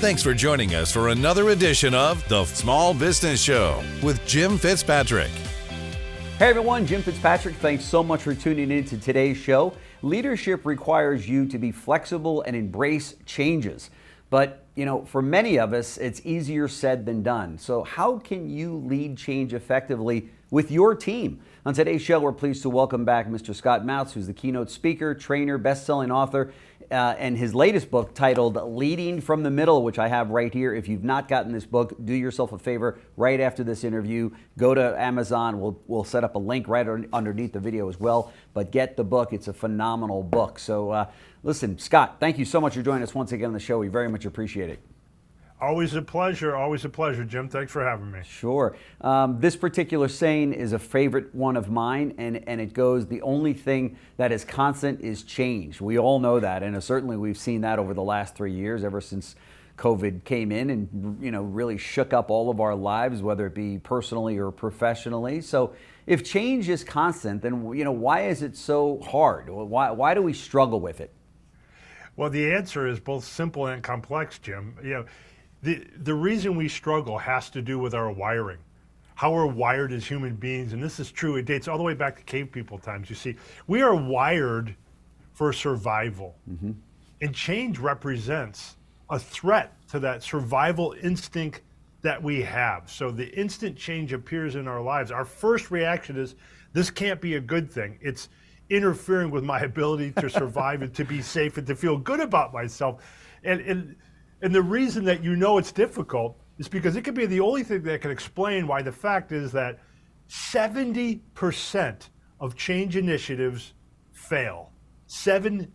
Thanks for joining us for another edition of The Small Business Show with Jim Fitzpatrick. Hey everyone, Jim Fitzpatrick. Thanks so much for tuning in to today's show. Leadership requires you to be flexible and embrace changes. But, for many of us, it's easier said than done. So how can you lead change effectively with your team? On today's show, we're pleased to welcome back Mr. Scott Mautz, who's the keynote speaker, trainer, best-selling author, and his latest book titled Leading from the Middle, which I have right here. If you've not gotten this book, do yourself a favor right after this interview. Go to Amazon. We'll set up a link right underneath the video as well. But get the book. It's a phenomenal book. So listen, Scott, thank you so much for joining us once again on the show. We very much appreciate it. Always a pleasure, Jim. Thanks for having me. Sure. This particular saying is a favorite one of mine, and it goes, the only thing that is constant is change. We all know that, and certainly we've seen that over the last 3 years, ever since COVID came in and really shook up all of our lives, whether it be personally or professionally. So if change is constant, then why is it so hard? Why do we struggle with it? Well, the answer is both simple and complex, Jim. The reason we struggle has to do with our wiring, how we're wired as human beings. And this is true. It dates all the way back to cave people times. You see, we are wired for survival. Mm-hmm. And change represents a threat to that survival instinct that we have. So the instant change appears in our lives, our first reaction is, this can't be a good thing. It's interfering with my ability to survive and to be safe and to feel good about myself. And the reason that it's difficult is because it could be the only thing that can explain why the fact is that 70% of change initiatives fail. 70.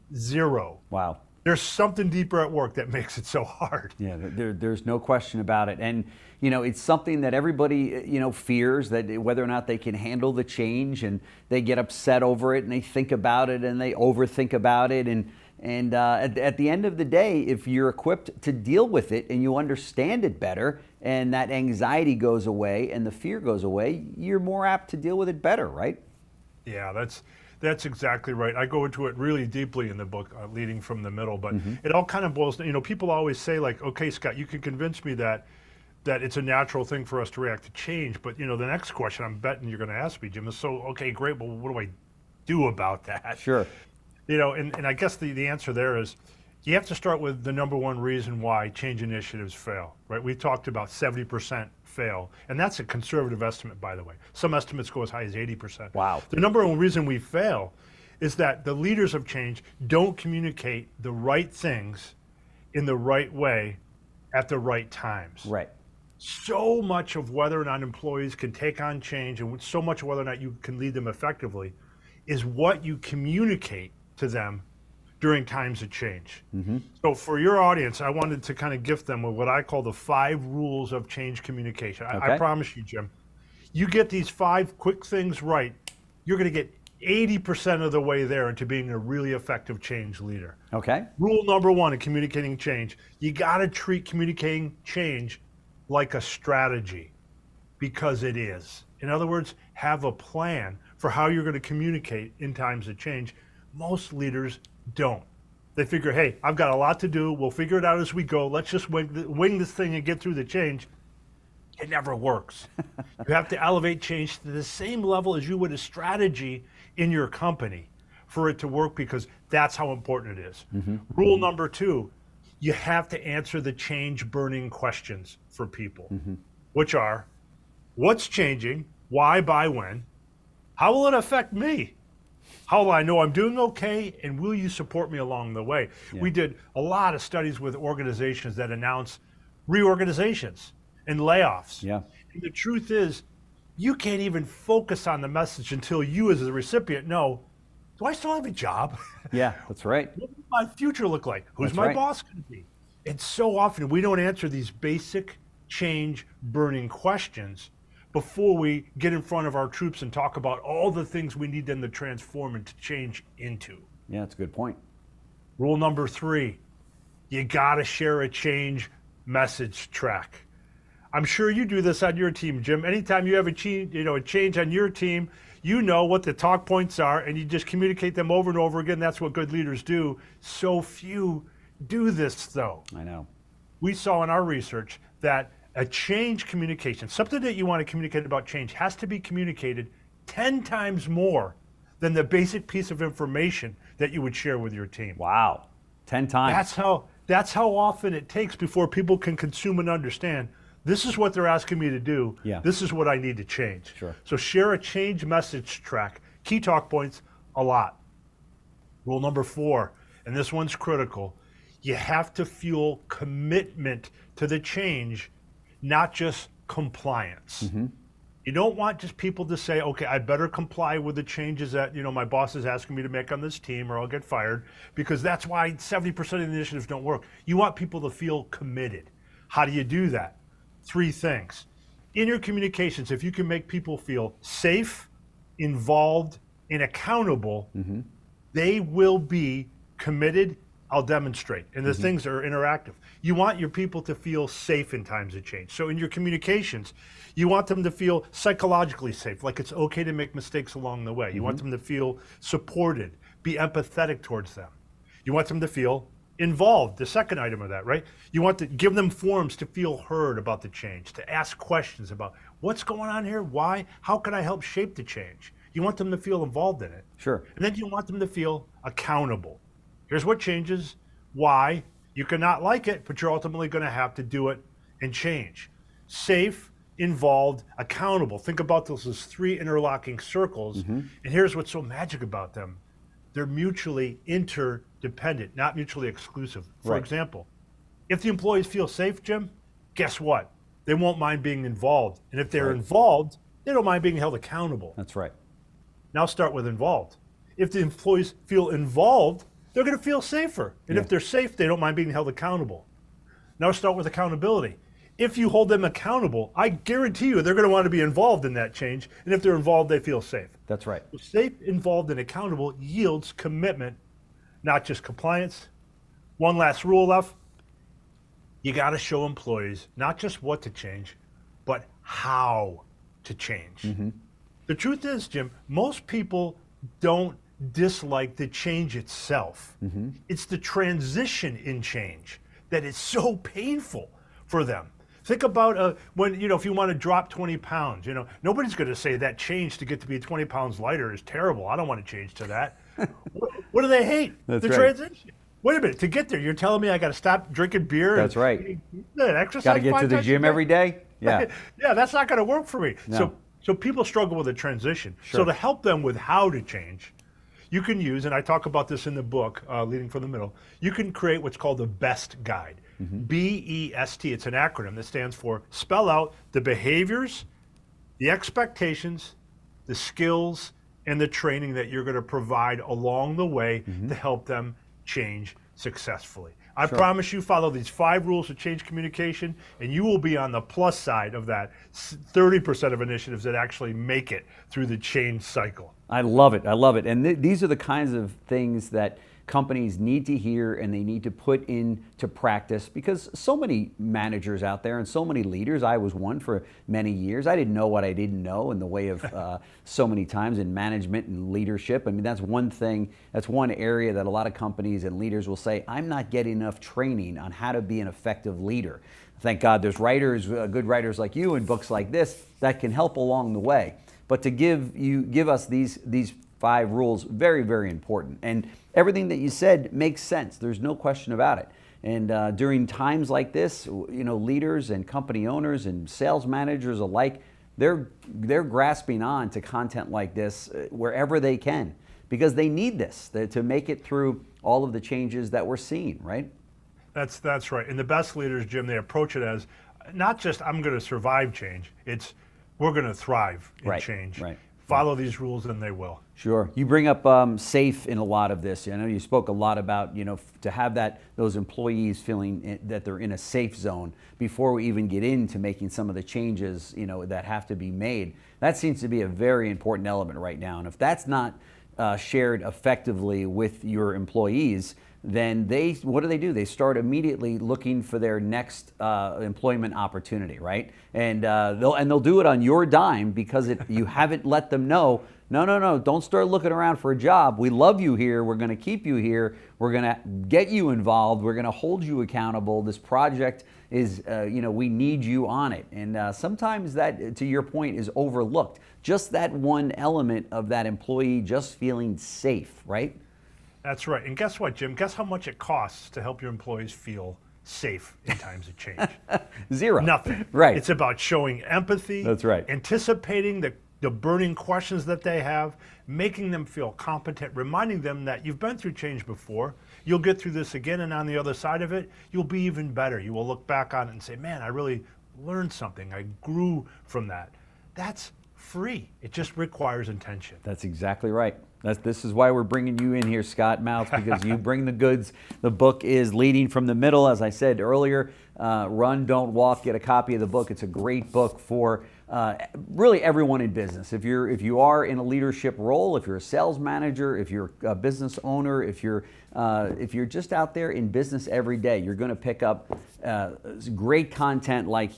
Wow. There's something deeper at work that makes it so hard. Yeah, there's no question about it. And, it's something that everybody, fears, that whether or not they can handle the change, and they get upset over it and they think about it and they overthink about it. And at the end of the day, if you're equipped to deal with it and you understand it better, and that anxiety goes away and the fear goes away, you're more apt to deal with it better, right? Yeah, that's exactly right. I go into it really deeply in the book, Leading from the Middle, but It all kind of boils down. People always say, like, okay, Scott, you can convince me that it's a natural thing for us to react to change. But, the next question I'm betting you're going to ask me, Jim, is, so, okay, great, but what do I do about that? Sure. And I guess the answer there is, you have to start with the number one reason why change initiatives fail, right? We talked about 70% fail, and that's a conservative estimate, by the way. Some estimates go as high as 80%. Wow. The number one reason we fail is that the leaders of change don't communicate the right things in the right way at the right times. Right. So much of whether or not employees can take on change, and so much of whether or not you can lead them effectively, is what you communicate to them during times of change. Mm-hmm. So for your audience, I wanted to kind of gift them with what I call the 5 rules of change communication. Okay. I promise you, Jim, you get these 5 quick things right, you're going to get 80% of the way there into being a really effective change leader. Okay. Rule number 1 in communicating change, you got to treat communicating change like a strategy, because it is. In other words, have a plan for how you're going to communicate in times of change. Most leaders don't. They figure, hey, I've got a lot to do. We'll figure it out as we go. Let's just wing this thing and get through the change. It never works. You have to elevate change to the same level as you would a strategy in your company for it to work, because that's how important it is. Mm-hmm. Rule number 2, you have to answer the change burning questions for people, which are, what's changing, why, by when, how will it affect me? How will I know I'm doing okay, and will you support me along the way? Yeah. We did a lot of studies with organizations that announce reorganizations and layoffs. Yeah. And the truth is, you can't even focus on the message until you as the recipient know, do I still have a job? Yeah, that's right. What does my future look like? Who's my boss going to be? And so often we don't answer these basic change burning questions before we get in front of our troops and talk about all the things we need them to transform and to change into. Yeah, that's a good point. Rule number 3, you got to share a change message track. I'm sure you do this on your team, Jim. Anytime you have a change on your team, you know what the talk points are, and you just communicate them over and over again. That's what good leaders do. So few do this, though. I know. we saw in our research that a change communication, something that you want to communicate about change, has to be communicated 10 times more than the basic piece of information that you would share with your team. Wow, 10 times. That's how often it takes before people can consume and understand, this is what they're asking me to do. Yeah. This is what I need to change. Sure. So share a change message track. Key talk points, a lot. Rule number 4, and this one's critical, you have to fuel commitment to the change, not just compliance. Mm-hmm. You don't want just people to say, okay, I better comply with the changes that my boss is asking me to make on this team or I'll get fired, because that's why 70% of the initiatives don't work. You want people to feel committed. How do you do that? 3 things. In your communications, if you can make people feel safe, involved, and accountable, they will be committed. I'll demonstrate. And the things are interactive. You want your people to feel safe in times of change. So in your communications, you want them to feel psychologically safe, like it's okay to make mistakes along the way. You want them to feel supported, be empathetic towards them. You want them to feel involved, the second item of that, right? You want to give them forums to feel heard about the change, to ask questions about what's going on here, why, how can I help shape the change? You want them to feel involved in it. Sure. And then you want them to feel accountable. Here's what changes, why. You cannot like it, but you're ultimately going to have to do it and change. Safe, involved, accountable. Think about those as 3 interlocking circles. And here's what's so magic about them. They're mutually interdependent, not mutually exclusive. For example, if the employees feel safe, Jim, guess what? They won't mind being involved. And if they're involved, they don't mind being held accountable. That's right. Now start with involved. If the employees feel involved, they're going to feel safer. And if they're safe, they don't mind being held accountable. Now start with accountability. If you hold them accountable, I guarantee you they're going to want to be involved in that change. And if they're involved, they feel safe. That's right. So safe, involved, and accountable yields commitment, not just compliance. One last rule left. You got to show employees not just what to change, but how to change. The truth is, Jim, most people don't dislike the change itself. It's the transition in change that is so painful for them. Think about when, if you want to drop 20 pounds, nobody's going to say that change to get to be 20 pounds lighter is terrible. I don't want to change to that. What do they hate? That's the right. transition. Wait a minute, to get there, you're telling me I got to stop drinking beer? That's right. Exercise. Got to get to the gym every day? Yeah. Yeah, that's not going to work for me. No. So people struggle with a transition. Sure. So to help them with how to change, you can use, and I talk about this in the book, Leading from the Middle, you can create what's called the BEST guide. BEST, it's an acronym that stands for spell out the behaviors, the expectations, the skills, and the training that you're going to provide along the way to help them change successfully. I promise you, follow these 5 rules of change communication, and you will be on the plus side of that 30% of initiatives that actually make it through the change cycle. I love it. I love it. And these are the kinds of things that companies need to hear and they need to put into practice, because so many managers out there and so many leaders, I was one for many years, I didn't know what I didn't know in the way of so many times in management and leadership. I mean, that's one thing, that's one area that a lot of companies and leaders will say, I'm not getting enough training on how to be an effective leader. Thank God there's writers, good writers like you and books like this that can help along the way. But to give us these 5 rules, very, very important. And everything that you said makes sense. There's no question about it. And during times like this, leaders and company owners and sales managers alike, they're grasping on to content like this wherever they can, because they need this to make it through all of the changes that we're seeing, right? That's right. And the best leaders, Jim, they approach it as not just I'm going to survive change. It's we're going to thrive in change. Right. Follow these rules and they will. Sure. You bring up safe in a lot of this. I know you spoke a lot about, to have those employees feeling that they're in a safe zone before we even get into making some of the changes, that have to be made. That seems to be a very important element right now. And if that's not shared effectively with your employees, then what do? They start immediately looking for their next employment opportunity, right? And they'll do it on your dime because you haven't let them know. No, don't start looking around for a job. We love you here. We're going to keep you here. We're going to get you involved. We're going to hold you accountable. This project is, we need you on it. And sometimes that, to your point, is overlooked. Just that one element of that employee just feeling safe, right? That's right. And guess what, Jim? Guess how much it costs to help your employees feel safe in times of change? Zero. Nothing. Right. It's about showing empathy. That's right. Anticipating the burning questions that they have, making them feel competent, reminding them that you've been through change before. You'll get through this again, and on the other side of it, you'll be even better. You will look back on it and say, man, I really learned something. I grew from that. That's free. It just requires intention. That's exactly right. This is why we're bringing you in here, Scott Mautz, because you bring the goods. The book is Leading from the Middle, as I said earlier. Run, don't walk. Get a copy of the book. It's a great book for really everyone in business. If you are in a leadership role, if you're a sales manager, if you're a business owner, if you're just out there in business every day, you're going to pick up great content like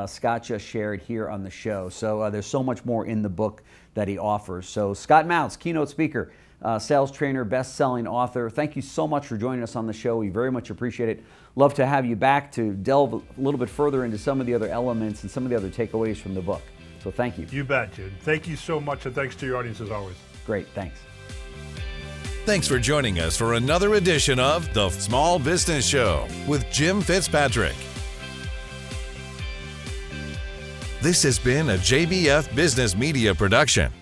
Scott just shared here on the show. So there's so much more in the book that he offers. So Scott Mautz, keynote speaker, sales trainer, best-selling author. Thank you so much for joining us on the show. We very much appreciate it. Love to have you back to delve a little bit further into some of the other elements and some of the other takeaways from the book. So thank you. You bet, Jim. Thank you so much, and thanks to your audience as always. Great, thanks. Thanks for joining us for another edition of The Small Business Show with Jim Fitzpatrick. This has been a JBF Business Media production.